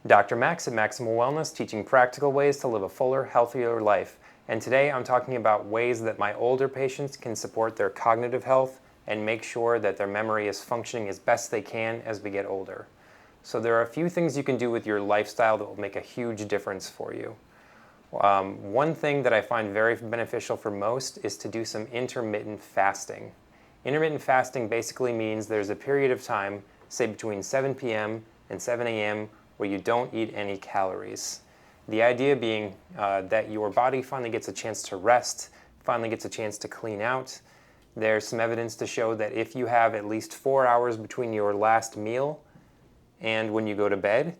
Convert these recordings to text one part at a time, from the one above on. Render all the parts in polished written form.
Dr. Max at Maximal Wellness, teaching practical ways to live a fuller, healthier life. And today I'm talking about ways that my older patients can support their cognitive health and make sure that their memory is functioning as best they can as we get older. So there are a few things you can do with your lifestyle that will make a huge difference for you. One thing that I find very beneficial for most is to do some intermittent fasting. Intermittent fasting basically means there's a period of time, say between 7 p.m. and 7 a.m., where you don't eat any calories. The idea being that your body finally gets a chance to rest, finally gets a chance to clean out. There's some evidence to show that if you have at least 4 hours between your last meal and when you go to bed,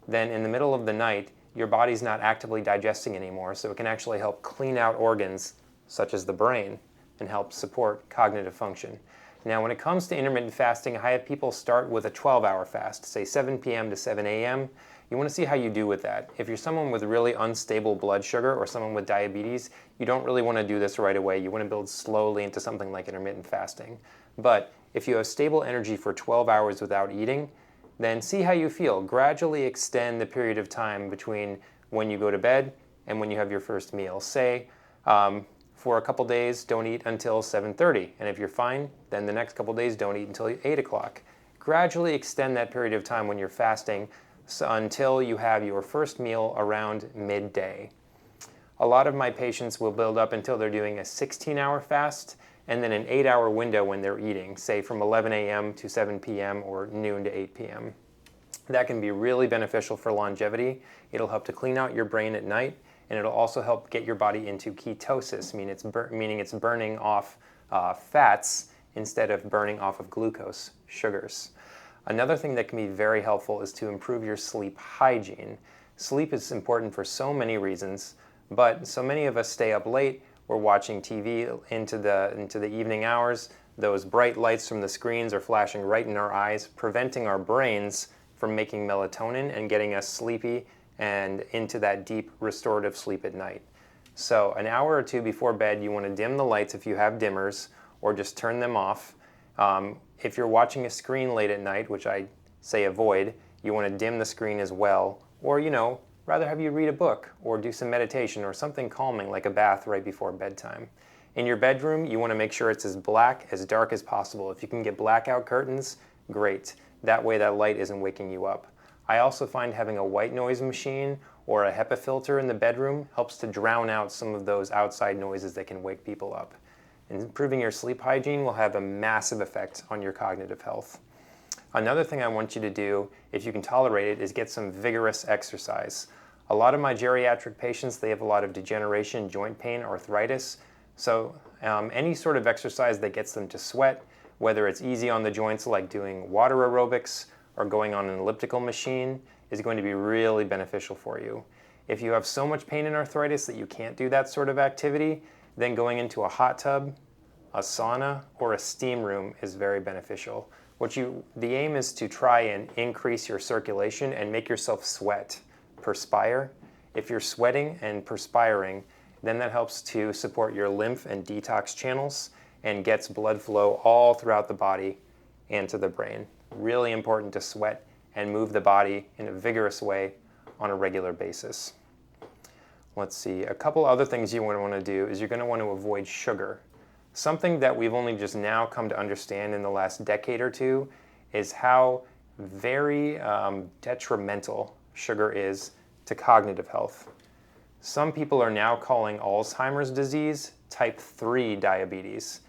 then in the middle of the night, your body's not actively digesting anymore, so it can actually help clean out organs such as the brain and help support cognitive function. Now, when it comes to intermittent fasting, I have people start with a 12-hour fast, say 7 p.m. to 7 a.m. You want to see how you do with that. If you're someone with really unstable blood sugar or someone with diabetes, you don't really want to do this right away. You want to build slowly into something like intermittent fasting. But if you have stable energy for 12 hours without eating, then see how you feel. Gradually extend the period of time between when you go to bed and when you have your first meal. Say, for a couple days, don't eat until 7:30. And if you're fine, then the next couple days, don't eat until 8 o'clock. Gradually extend that period of time when you're fasting until you have your first meal around midday. A lot of my patients will build up until they're doing a 16-hour fast and then an 8-hour window when they're eating, say from 11 a.m. to 7 p.m. or noon to 8 p.m. That can be really beneficial for longevity. It'll help to clean out your brain at night, and it'll also help get your body into ketosis, meaning it's burning off fats instead of burning off of glucose, sugars. Another thing that can be very helpful is to improve your sleep hygiene. Sleep is important for so many reasons, but so many of us stay up late. We're watching TV into the evening hours. Those bright lights from the screens are flashing right in our eyes, preventing our brains from making melatonin and getting us sleepy and into that deep restorative sleep at night. So an hour or two before bed, you want to dim the lights if you have dimmers, or just turn them off. If you're watching a screen late at night, which I say avoid, you want to dim the screen as well, or rather have you read a book or do some meditation or something calming like a bath right before bedtime. In your bedroom, you want to make sure it's as black, as dark as possible. If you can get blackout curtains, great. That way that light isn't waking you up. I also find having a white noise machine or a HEPA filter in the bedroom helps to drown out some of those outside noises that can wake people up. And improving your sleep hygiene will have a massive effect on your cognitive health. Another thing I want you to do, if you can tolerate it, is get some vigorous exercise. A lot of my geriatric patients, they have a lot of degeneration, joint pain, arthritis. So any sort of exercise that gets them to sweat, whether it's easy on the joints like doing water aerobics or going on an elliptical machine, is going to be really beneficial for you. If you have so much pain and arthritis that you can't do that sort of activity, then going into a hot tub, a sauna, or a steam room is very beneficial. The aim is to try and increase your circulation and make yourself sweat, perspire. If you're sweating and perspiring, then that helps to support your lymph and detox channels and gets blood flow all throughout the body and to the brain. Really important to sweat and move the body in a vigorous way on a regular basis. Let's see, a couple other things you want to do is you're going to want to avoid sugar. Something that we've only just now come to understand in the last decade or two is how very detrimental sugar is to cognitive health. Some people are now calling Alzheimer's disease type 3 diabetes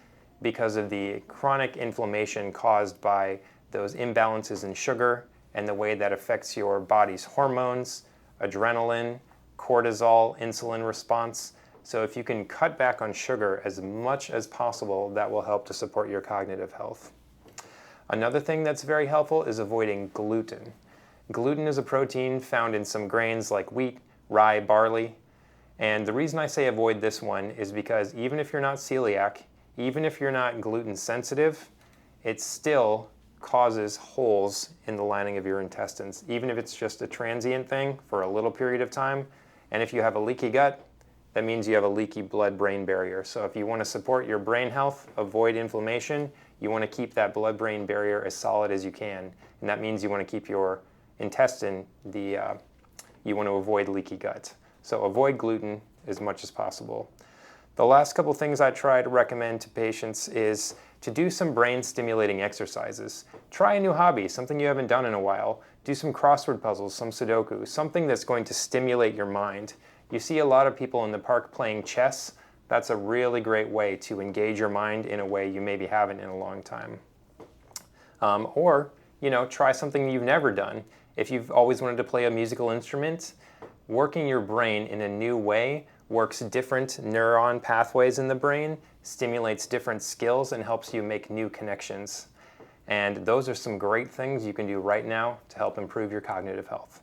because of the chronic inflammation caused by those imbalances in sugar and the way that affects your body's hormones, adrenaline, cortisol, insulin response. So if you can cut back on sugar as much as possible, that will help to support your cognitive health. Another thing that's very helpful is avoiding gluten. Gluten is a protein found in some grains like wheat, rye, barley. And the reason I say avoid this one is because even if you're not celiac, even if you're not gluten sensitive, it still causes holes in the lining of your intestines, even if it's just a transient thing for a little period of time. And if you have a leaky gut, that means you have a leaky blood-brain barrier. So if you want to support your brain health, avoid inflammation, you want to keep that blood-brain barrier as solid as you can. And that means you want to keep your intestine, the you want to avoid leaky gut. So avoid gluten as much as possible. The last couple things I try to recommend to patients is to do some brain stimulating exercises. Try a new hobby, something you haven't done in a while. Do some crossword puzzles, some Sudoku, something that's going to stimulate your mind. You see a lot of people in the park playing chess. That's a really great way to engage your mind in a way you maybe haven't in a long time. Or, try something you've never done. If you've always wanted to play a musical instrument, working your brain in a new way works different neuron pathways in the brain, stimulates different skills, and helps you make new connections. And those are some great things you can do right now to help improve your cognitive health.